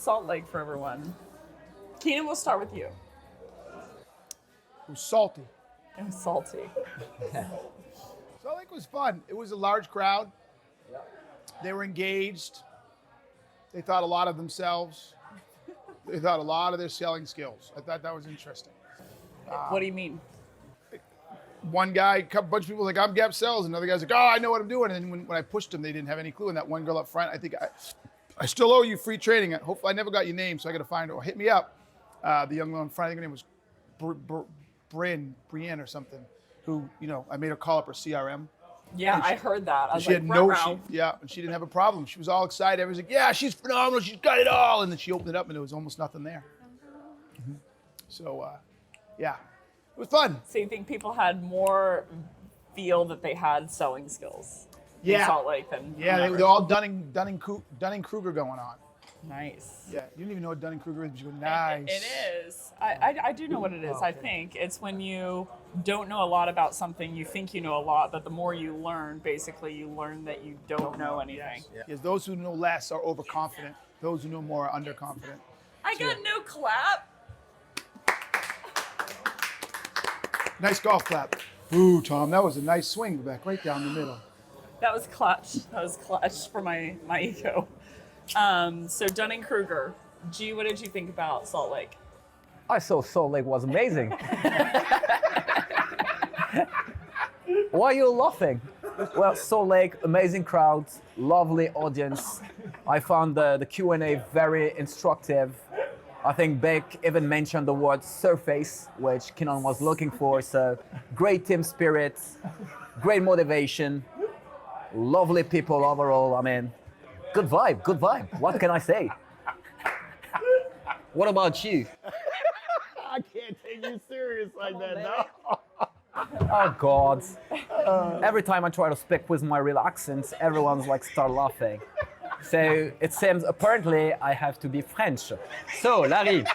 Salt Lake for everyone? Keenan, we'll start with you. It was salty. It was salty. Salt Lake was fun. It was a large crowd. They were engaged. They thought a lot of themselves. They thought a lot of their selling skills. I thought that was interesting. What do you mean? One guy, a bunch of people like, I'm Gap Sells. Another guy's like, oh, I know what I'm doing. And then when I pushed them, they didn't have any clue. And that one girl up front, I think, I still owe you free training. Hopefully, I never got your name, so I got to find her. Or hit me up. The young girl in front, I think her name was Brienne or something, who, I made her call up her CRM. Yeah, I heard that. I was she like, had and she didn't have a problem. She was all excited. Everyone's like, yeah, she's phenomenal. She's got it all. And then she opened it up and there was almost nothing there. Mm-hmm. So, yeah, it was fun. So you think people had more feel that they had selling skills in Salt Lake than they're all Dunning-Kruger going on. Nice. Yeah, you don't even know what Dunning-Kruger is, but you go, nice. It is. I do know what it is. Okay. I think it's when you don't know a lot about something, you think you know a lot, but the more you learn, basically you learn that you don't know anything. Yes, those who know less are overconfident. Those who know more are underconfident. I got no clap. Nice golf clap. Ooh, Tom, that was a nice swing back right down the middle. That was clutch. That was clutch for my ego. So Dunning-Kruger, G, what did you think about Salt Lake? I saw Salt Lake was amazing. Why are you laughing? Well, Salt Lake, amazing crowd, lovely audience. I found the Q&A very instructive. I think Becc even mentioned the word surface, which Keenan was looking for. So great team spirit, great motivation, lovely people overall. I mean, good vibe, good vibe. What can I say? What about you? I can't take you serious like that, no. Oh God. Every time I try to speak with my real accent, everyone's like start laughing. So it seems apparently I have to be French. So Larry,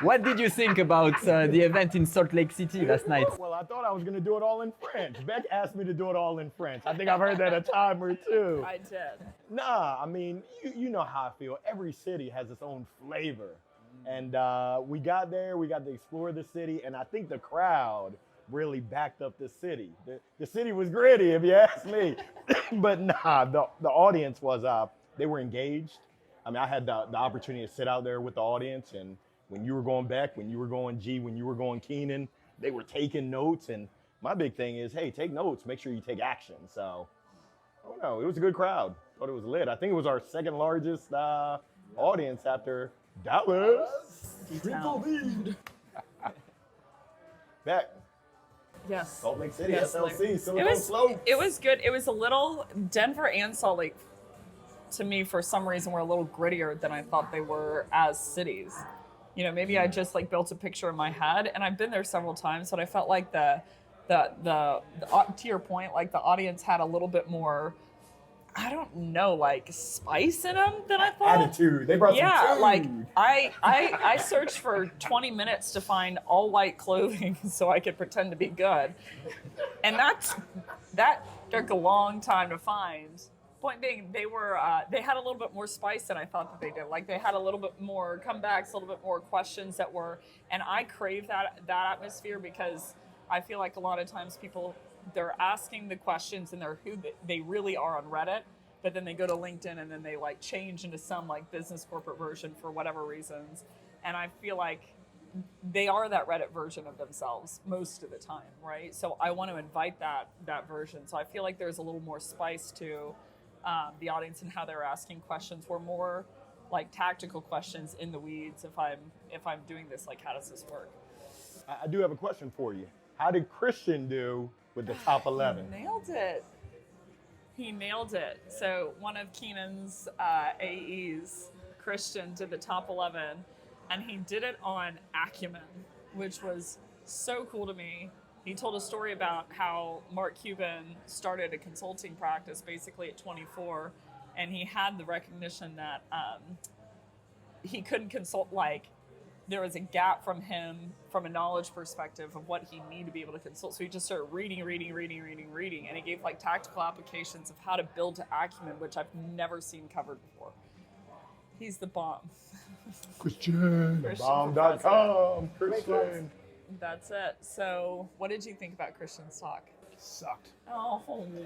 what did you think about the event in Salt Lake City last night? Well, I thought I was going to do it all in French. Becc asked me to do it all in French. I think I've heard that a time or two. I did. Nah, I mean, you know how I feel. Every city has its own flavor. And we got there, we got to explore the city, and I think the crowd really backed up the city. The city was gritty, if you ask me. But nah, the audience was, they were engaged. I mean, I had the opportunity to sit out there with the audience, and when you were going Becc, when you were going G, when you were going Keenan, they were taking notes. And my big thing is, hey, take notes, make sure you take action. So, I don't know, it was a good crowd. Thought it was lit. I think it was our second largest audience after Dallas. Becc. Yes. Salt Lake City, Yes, SLC, Silicon Slopes. It was good. It was a little, Denver and Salt Lake, to me, for some reason, were a little grittier than I thought they were as cities. You know, maybe I just like built a picture in my head, and I've been there several times, but I felt like the to your point, like the audience had a little bit more, I don't know, like spice in them than I thought. Attitude. They brought some food. Like I searched for 20 minutes to find all white clothing so I could pretend to be good. And that took a long time to find. Point being, they had a little bit more spice than I thought that they did. Like they had a little bit more comebacks, a little bit more questions that were, and I crave that atmosphere because I feel like a lot of times people, they're asking the questions and they're who they really are on Reddit, but then they go to LinkedIn and then they like change into some like business corporate version for whatever reasons. And I feel like they are that Reddit version of themselves most of the time, right? So I want to invite that version. So I feel like there's a little more spice to the audience and how they're asking questions. We're more like tactical questions in the weeds. If I'm doing this, like how does this work? I do have a question for you. How did Christian do with the top 11? He nailed it. So one of Keenan's AEs, Christian, did the top 11, and he did it on acumen, which was so cool to me. He told a story about how Mark Cuban started a consulting practice basically at 24, and he had the recognition that he couldn't consult, like there was a gap from him from a knowledge perspective of what he needed to be able to consult. So he just started reading, and he gave like tactical applications of how to build to acumen, which I've never seen covered before. He's the bomb. Christian. Bomb.com. Christian. That's it. So, what did you think about Christian's talk? Sucked. Oh,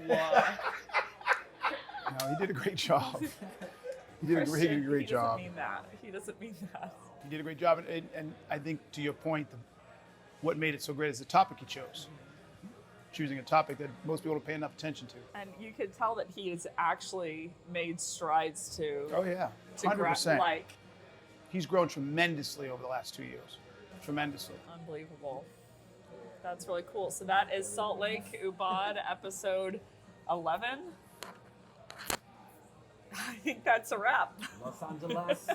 No, he did a great job. He did a great job. He doesn't mean that. He doesn't mean that. He did a great job, and I think to your point, what made it so great is the topic he chose. Choosing a topic that most people don't pay enough attention to. And you could tell that he has actually made strides to. Oh yeah, to 100%. like. He's grown tremendously over the last 2 years. Tremendously. Unbelievable. That's really cool. So that is Salt Lake UBADE episode 11. I think that's a wrap. Los Angeles.